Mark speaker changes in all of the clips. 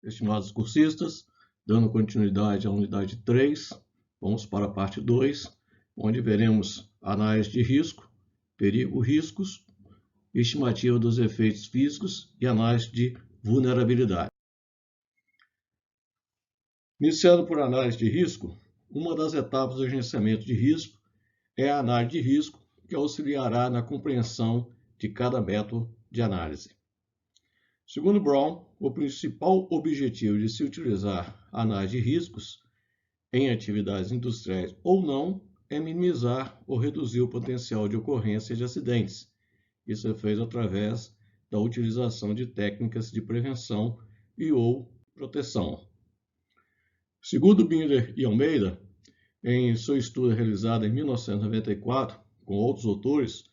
Speaker 1: Estimados cursistas, dando continuidade à unidade 3, vamos para a parte 2, onde veremos análise de risco, perigo, riscos, estimativa dos efeitos físicos e análise de vulnerabilidade. Iniciando por análise de risco, uma das etapas do gerenciamento de risco é a análise de risco, que auxiliará na compreensão de cada método de análise. Segundo Brown, o principal objetivo de se utilizar a análise de riscos em atividades industriais ou não é minimizar ou reduzir o potencial de ocorrência de acidentes. Isso é feito através da utilização de técnicas de prevenção e ou proteção. Segundo Binder e Almeida, em seu estudo realizado em 1994, com outros autores,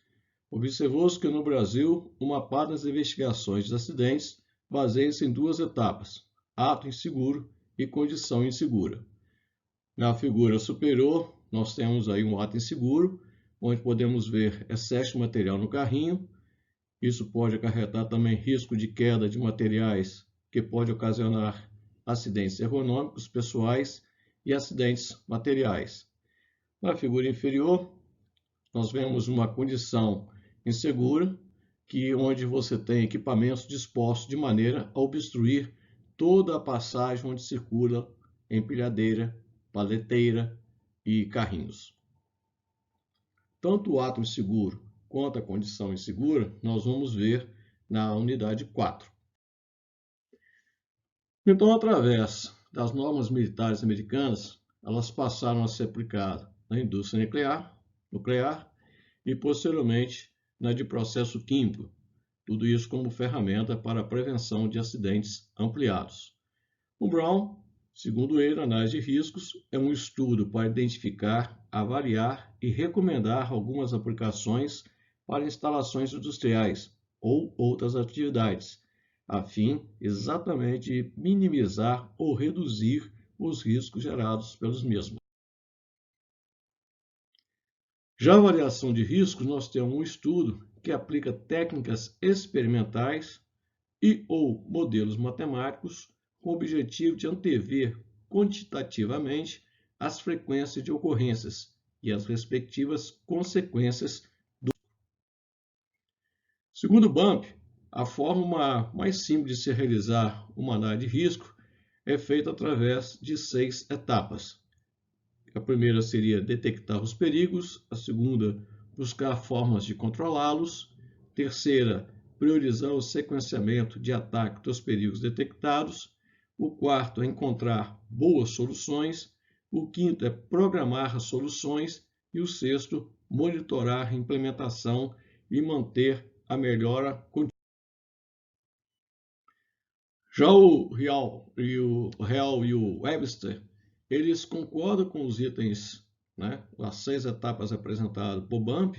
Speaker 1: observou-se que no Brasil, uma parte das investigações de acidentes baseia-se em duas etapas: ato inseguro e condição insegura. Na figura superior, nós temos aí um ato inseguro, onde podemos ver excesso de material no carrinho. Isso pode acarretar também risco de queda de materiais, que pode ocasionar acidentes ergonômicos pessoais e acidentes materiais. Na figura inferior, nós vemos uma condição insegura, onde você tem equipamentos dispostos de maneira a obstruir toda a passagem onde circula empilhadeira, paleteira e carrinhos. Tanto o ato inseguro quanto a condição insegura, nós vamos ver na unidade 4. Então, através das normas militares americanas, elas passaram a ser aplicadas na indústria nuclear e, posteriormente, na de processo químico, tudo isso como ferramenta para a prevenção de acidentes ampliados. O Brown, segundo ele, a análise de riscos é um estudo para identificar, avaliar e recomendar algumas aplicações para instalações industriais ou outras atividades, a fim exatamente de minimizar ou reduzir os riscos gerados pelos mesmos. Já a avaliação de riscos, nós temos um estudo que aplica técnicas experimentais e ou modelos matemáticos com o objetivo de antever quantitativamente as frequências de ocorrências e as respectivas consequências do. Segundo Bump, a forma mais simples de se realizar uma análise de risco é feita através de 6 etapas. A primeira seria detectar os perigos, a segunda, buscar formas de controlá-los, terceira, priorizar o sequenciamento de ataque dos perigos detectados, o quarto é encontrar boas soluções, o quinto é programar as soluções e o sexto, monitorar a implementação e manter a melhora contínua. Já o Real e o Webster, eles concordam com os itens, as 6 etapas apresentadas por Bump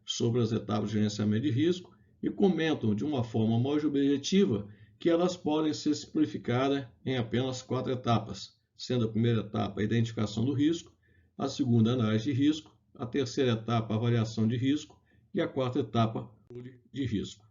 Speaker 1: sobre as etapas de gerenciamento de risco e comentam de uma forma mais objetiva que elas podem ser simplificadas em apenas 4 etapas, sendo a primeira etapa a identificação do risco, a segunda a análise de risco, a terceira etapa a avaliação de risco e a quarta etapa controle de risco.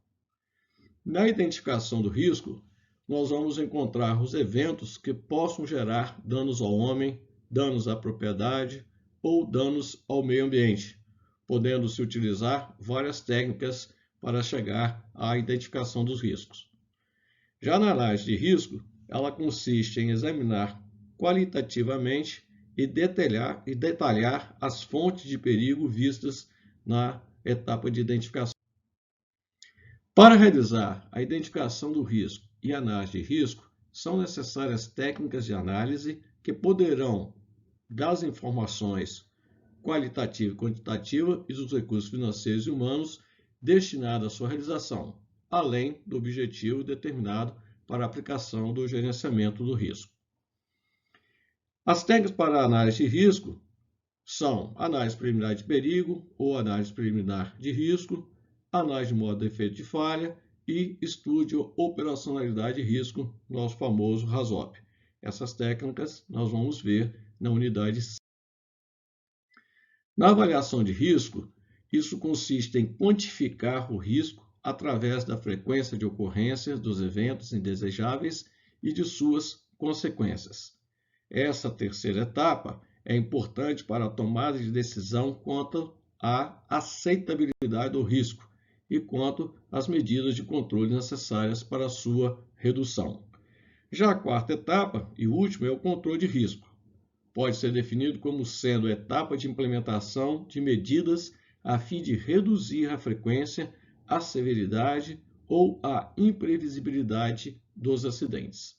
Speaker 1: Na identificação do risco, nós vamos encontrar os eventos que possam gerar danos ao homem, danos à propriedade ou danos ao meio ambiente, podendo-se utilizar várias técnicas para chegar à identificação dos riscos. Já na análise de risco, ela consiste em examinar qualitativamente e detalhar as fontes de perigo vistas na etapa de identificação. Para realizar a identificação do risco e análise de risco, são necessárias técnicas de análise que poderão das informações qualitativa e quantitativa e dos recursos financeiros e humanos destinados à sua realização, além do objetivo determinado para a aplicação do gerenciamento do risco. As técnicas para a análise de risco são análise preliminar de perigo ou análise preliminar de risco, análise de modo de efeito de falha e estudo de operacionalidade de risco, nosso famoso RASOP. Essas técnicas nós vamos ver na unidade 5. Na avaliação de risco, isso consiste em quantificar o risco através da frequência de ocorrência dos eventos indesejáveis e de suas consequências. Essa terceira etapa é importante para a tomada de decisão quanto à aceitabilidade do risco e quanto às medidas de controle necessárias para a sua redução. Já a quarta etapa e última é o controle de risco. Pode ser definido como sendo a etapa de implementação de medidas a fim de reduzir a frequência, a severidade ou a imprevisibilidade dos acidentes.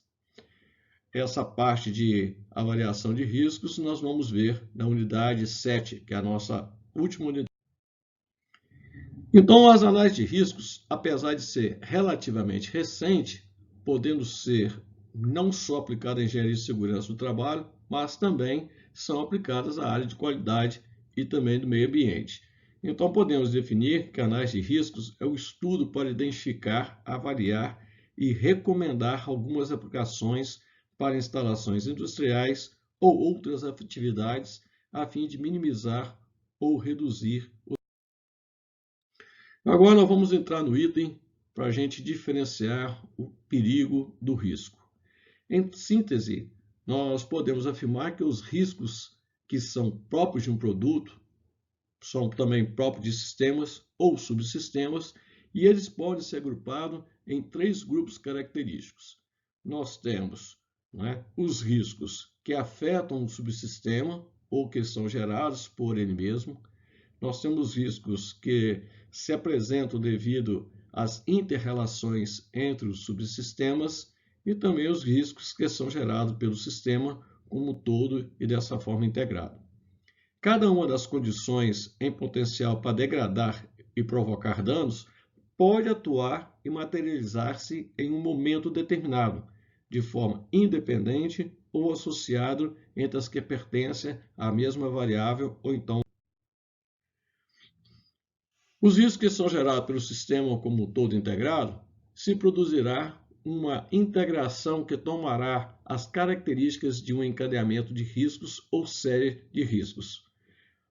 Speaker 1: Essa parte de avaliação de riscos nós vamos ver na unidade 7, que é a nossa última unidade. Então, as análises de riscos, apesar de ser relativamente recente, podendo ser não só aplicadas à engenharia de segurança do trabalho, mas também são aplicadas à área de qualidade e também do meio ambiente. Então, podemos definir que a análise de riscos é o estudo para identificar, avaliar e recomendar algumas aplicações para instalações industriais ou outras atividades a fim de minimizar ou reduzir o... Agora nós vamos entrar no item para a gente diferenciar o perigo do risco. Em síntese, nós podemos afirmar que os riscos que são próprios de um produto são também próprios de sistemas ou subsistemas e eles podem ser agrupados em 3 grupos característicos. Nós temos os riscos que afetam o subsistema ou que são gerados por ele mesmo. Nós temos riscos que se apresentam devido às inter-relações entre os subsistemas e também os riscos que são gerados pelo sistema como um todo e dessa forma integrada. Cada uma das condições em potencial para degradar e provocar danos pode atuar e materializar-se em um momento determinado, de forma independente ou associado entre as que pertencem à mesma variável ou então. Os riscos que são gerados pelo sistema como um todo integrado se produzirá uma integração que tomará as características de um encadeamento de riscos ou série de riscos.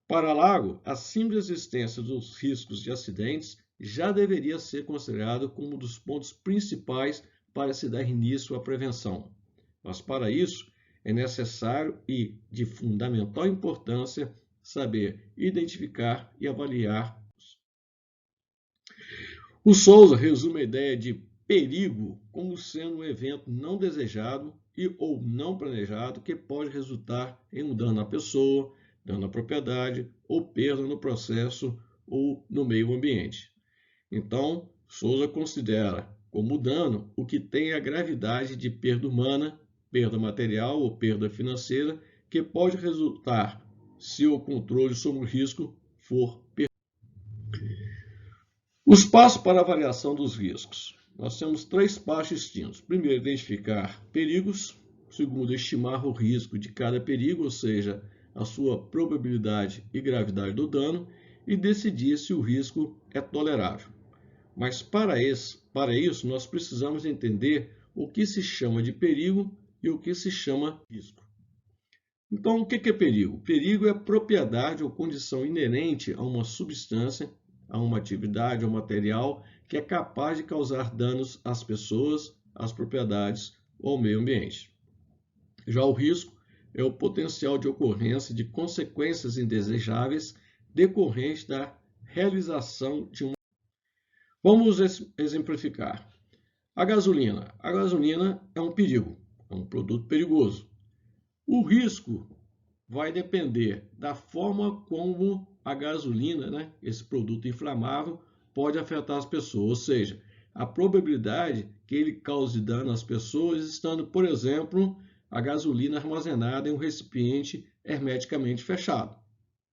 Speaker 1: Para Lago, a simples existência dos riscos de acidentes já deveria ser considerado como um dos pontos principais para se dar início à prevenção. Mas para isso é necessário e de fundamental importância saber identificar e avaliar. O Souza resume a ideia de perigo como sendo um evento não desejado e ou não planejado que pode resultar em um dano à pessoa, dano à propriedade ou perda no processo ou no meio ambiente. Então, Souza considera como dano o que tem a gravidade de perda humana, perda material ou perda financeira que pode resultar se o controle sobre o risco for perdido. Os passos para a avaliação dos riscos. Nós temos 3 passos distintos. Primeiro, identificar perigos. Segundo, estimar o risco de cada perigo, ou seja, a sua probabilidade e gravidade do dano, e decidir se o risco é tolerável. Mas para isso, nós precisamos entender o que se chama de perigo e o que se chama risco. Então, o que é perigo? Perigo é propriedade ou condição inerente a uma substância, a uma atividade ou material que é capaz de causar danos às pessoas, às propriedades ou ao meio ambiente. Já o risco é o potencial de ocorrência de consequências indesejáveis decorrentes da realização de uma... Vamos exemplificar. A gasolina. A gasolina é um perigo, é um produto perigoso. O risco vai depender da forma como a gasolina, esse produto inflamável, pode afetar as pessoas, ou seja, a probabilidade que ele cause dano às pessoas estando, por exemplo, a gasolina armazenada em um recipiente hermeticamente fechado.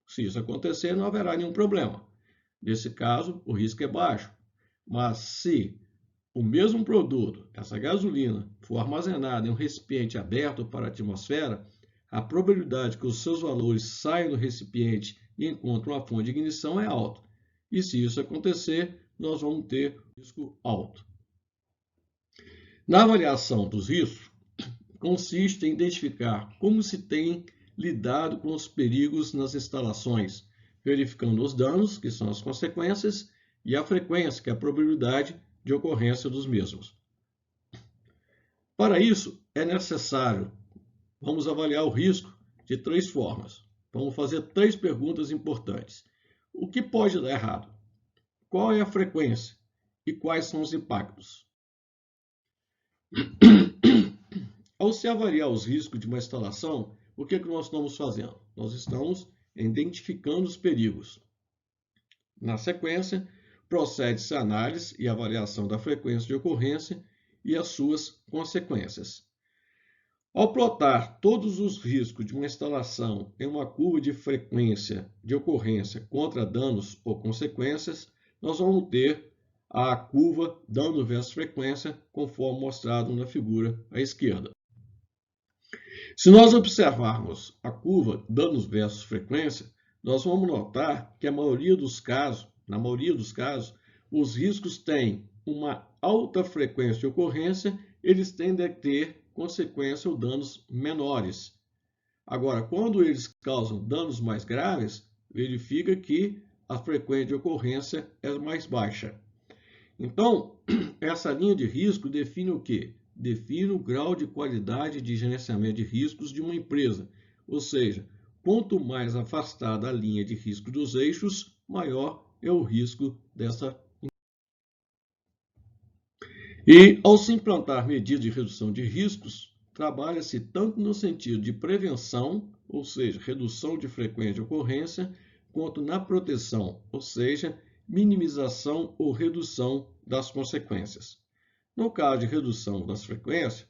Speaker 1: Se isso acontecer, não haverá nenhum problema. Nesse caso, o risco é baixo. Mas se o mesmo produto, essa gasolina, for armazenada em um recipiente aberto para a atmosfera, a probabilidade que os seus valores saiam do recipiente e encontrem uma fonte de ignição é alta. E se isso acontecer, nós vamos ter risco alto. Na avaliação dos riscos, consiste em identificar como se tem lidado com os perigos nas instalações, verificando os danos, que são as consequências, e a frequência, que é a probabilidade de ocorrência dos mesmos. Para isso, é necessário, vamos avaliar o risco de 3 formas. Vamos fazer 3 perguntas importantes. O que pode dar errado? Qual é a frequência? E quais são os impactos? Ao se avaliar os riscos de uma instalação, o que nós estamos fazendo? Nós estamos identificando os perigos. Na sequência, procede-se a análise e avaliação da frequência de ocorrência e as suas consequências. Ao plotar todos os riscos de uma instalação em uma curva de frequência de ocorrência contra danos ou consequências, nós vamos ter a curva dano versus frequência, conforme mostrado na figura à esquerda. Se nós observarmos a curva danos versus frequência, nós vamos notar que na maioria dos casos, os riscos têm uma alta frequência de ocorrência, eles tendem a ter consequência ou danos menores. Agora, quando eles causam danos mais graves, verifica que a frequência de ocorrência é mais baixa. Então, essa linha de risco define o quê? Define o grau de qualidade de gerenciamento de riscos de uma empresa. Ou seja, quanto mais afastada a linha de risco dos eixos, maior é o risco dessa. E, ao se implantar medidas de redução de riscos, trabalha-se tanto no sentido de prevenção, ou seja, redução de frequência de ocorrência, quanto na proteção, ou seja, minimização ou redução das consequências. No caso de redução da frequência,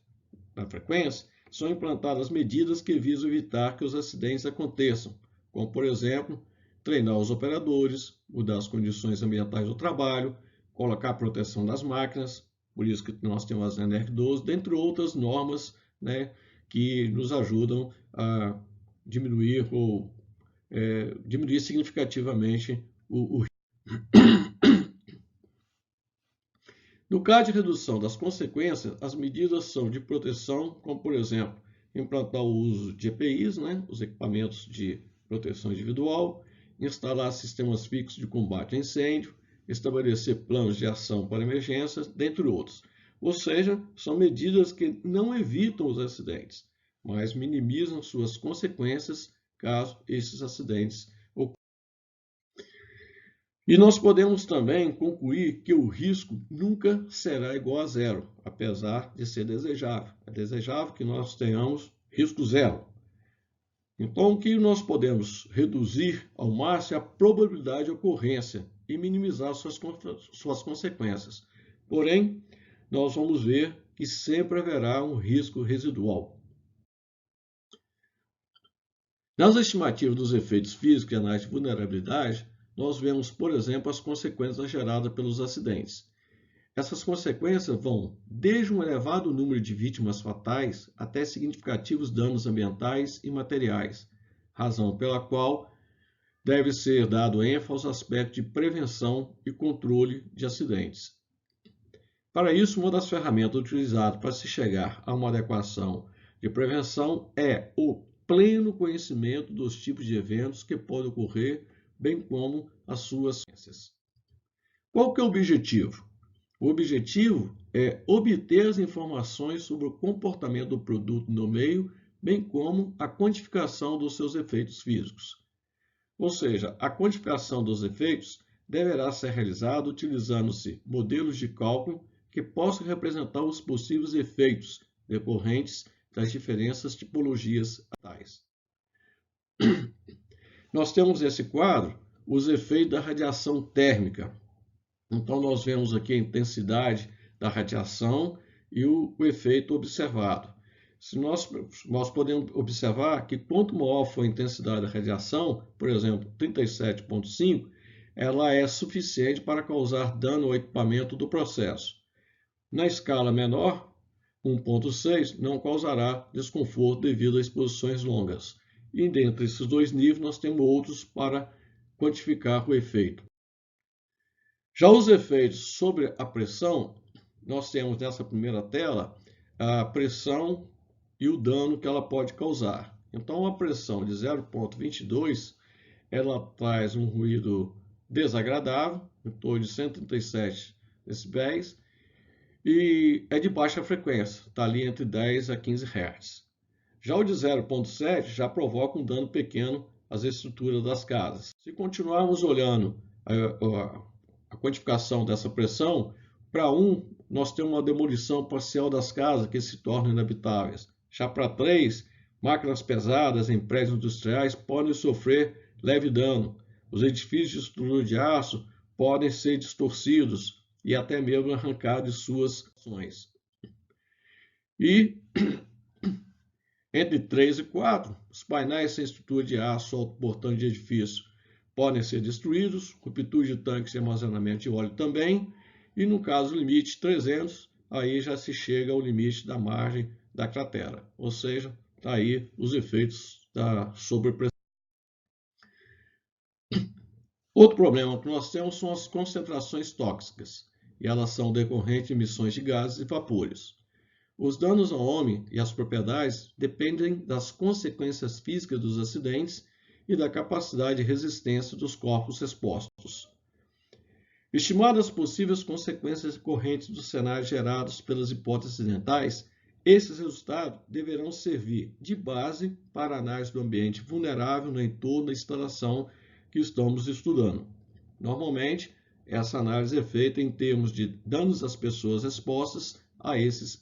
Speaker 1: são implantadas medidas que visam evitar que os acidentes aconteçam, como, por exemplo, treinar os operadores, mudar as condições ambientais do trabalho, colocar proteção das máquinas, por isso que nós temos a NR12, dentre outras normas, né, que nos ajudam a diminuir significativamente o risco. No caso de redução das consequências, as medidas são de proteção, como, por exemplo, implantar o uso de EPIs, né, os equipamentos de proteção individual, instalar sistemas fixos de combate a incêndio, estabelecer planos de ação para emergências, dentre outros. Ou seja, são medidas que não evitam os acidentes, mas minimizam suas consequências caso esses acidentes ocorram. E nós podemos também concluir que o risco nunca será igual a zero, apesar de ser desejável. É desejável que nós tenhamos risco zero. Então, o que nós podemos reduzir ao máximo é a probabilidade de ocorrência e minimizar suas consequências. Porém, nós vamos ver que sempre haverá um risco residual. Nas estimativas dos efeitos físicos e análise de vulnerabilidade, nós vemos, por exemplo, as consequências geradas pelos acidentes. Essas consequências vão desde um elevado número de vítimas fatais até significativos danos ambientais e materiais, razão pela qual deve ser dado ênfase aos aspectos de prevenção e controle de acidentes. Para isso, uma das ferramentas utilizadas para se chegar a uma adequação de prevenção é o pleno conhecimento dos tipos de eventos que podem ocorrer, bem como as suas consequências. Qual que é o objetivo? O objetivo é obter as informações sobre o comportamento do produto no meio, bem como a quantificação dos seus efeitos físicos. Ou seja, a quantificação dos efeitos deverá ser realizada utilizando-se modelos de cálculo que possam representar os possíveis efeitos decorrentes das diferentes tipologias tais. Nós temos nesse quadro os efeitos da radiação térmica. Então, nós vemos aqui a intensidade da radiação e o efeito observado. Se nós podemos observar que quanto maior for a intensidade da radiação, por exemplo, 37,5, ela é suficiente para causar dano ao equipamento do processo. Na escala menor, 1,6, não causará desconforto devido a exposições longas. E dentre esses dois níveis, nós temos outros para quantificar o efeito. Já os efeitos sobre a pressão, nós temos nessa primeira tela a pressão e o dano que ela pode causar. Então, a pressão de 0,22, ela traz um ruído desagradável, em torno de 137 decibéis, e é de baixa frequência, está ali entre 10 a 15 Hz. Já o de 0,7 já provoca um dano pequeno às estruturas das casas. Se continuarmos olhando a quantificação dessa pressão, para 1, nós temos uma demolição parcial das casas que se tornam inabitáveis. Já para 3, máquinas pesadas em prédios industriais podem sofrer leve dano. Os edifícios de estrutura de aço podem ser distorcidos e até mesmo arrancados de suas funções. E entre 3 e 4, os painéis sem estrutura de aço autoportante de edifício podem ser destruídos, ruptura de tanques de armazenamento de óleo também, e no caso limite 300, aí já se chega ao limite da margem da cratera, ou seja, está aí os efeitos da sobrepressão. Outro problema que nós temos são as concentrações tóxicas, e elas são decorrentes de emissões de gases e vapores. Os danos ao homem e às propriedades dependem das consequências físicas dos acidentes e da capacidade de resistência dos corpos expostos. Estimadas as possíveis consequências decorrentes dos cenários gerados pelas hipóteses acidentais, esses resultados deverão servir de base para a análise do ambiente vulnerável no entorno da instalação que estamos estudando. Normalmente, essa análise é feita em termos de danos às pessoas expostas a esses.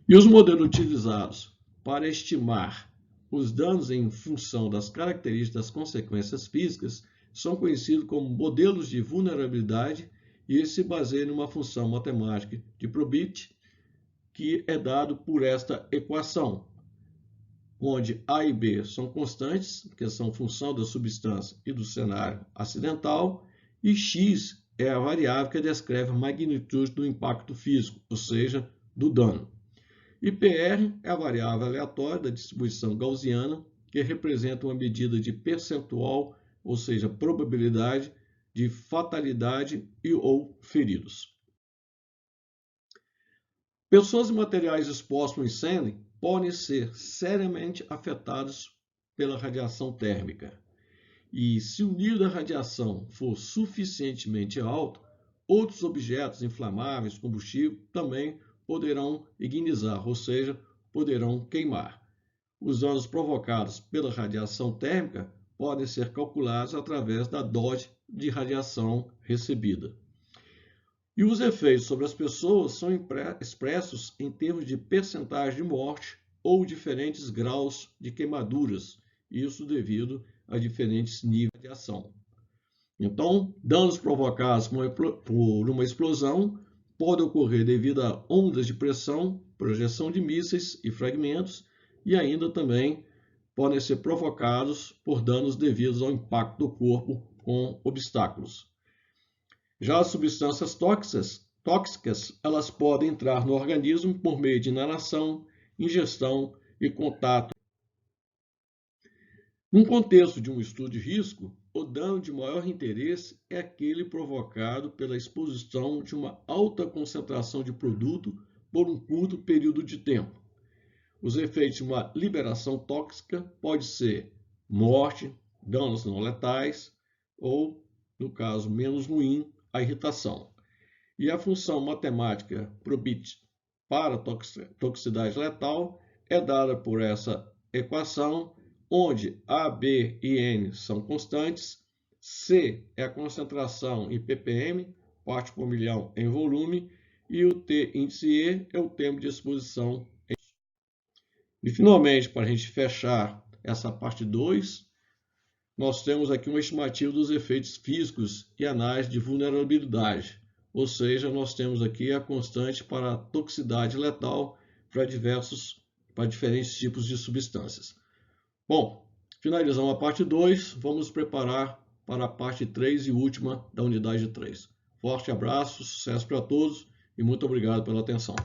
Speaker 1: E os modelos utilizados para estimar os danos em função das características das consequências físicas são conhecidos como modelos de vulnerabilidade e eles se baseiam em uma função matemática de probability que é dado por esta equação, onde A e B são constantes, que são função da substância e do cenário acidental, e X é a variável que descreve a magnitude do impacto físico, ou seja, do dano. E PR é a variável aleatória da distribuição gaussiana, que representa uma medida de percentual, ou seja, probabilidade de fatalidade e ou feridos. Pessoas e materiais expostos ao incêndio podem ser seriamente afetados pela radiação térmica. E se o nível da radiação for suficientemente alto, outros objetos inflamáveis, combustível, também poderão ignizar, ou seja, poderão queimar. Os danos provocados pela radiação térmica podem ser calculados através da dose de radiação recebida. E os efeitos sobre as pessoas são expressos em termos de percentagem de morte ou diferentes graus de queimaduras, isso devido a diferentes níveis de radiação. Então, danos provocados por uma explosão podem ocorrer devido a ondas de pressão, projeção de mísseis e fragmentos, e ainda também podem ser provocados por danos devidos ao impacto do corpo com obstáculos. Já as substâncias tóxicas, elas podem entrar no organismo por meio de inalação, ingestão e contato. Num contexto de um estudo de risco, o dano de maior interesse é aquele provocado pela exposição de uma alta concentração de produto por um curto período de tempo. Os efeitos de uma liberação tóxica podem ser morte, danos não letais ou, no caso menos ruim, a irritação. E a função matemática probability para toxicidade letal é dada por essa equação, onde A, B e N são constantes, C é a concentração em ppm, parte por milhão em volume, e o T índice E é o tempo de exposição. E finalmente, para a gente fechar essa parte 2, nós temos aqui uma estimativa dos efeitos físicos e análise de vulnerabilidade. Ou seja, nós temos aqui a constante para a toxicidade letal para diferentes tipos de substâncias. Bom, finalizamos a parte 2, vamos nos preparar para a parte 3 e última da unidade 3. Forte abraço, sucesso para todos e muito obrigado pela atenção.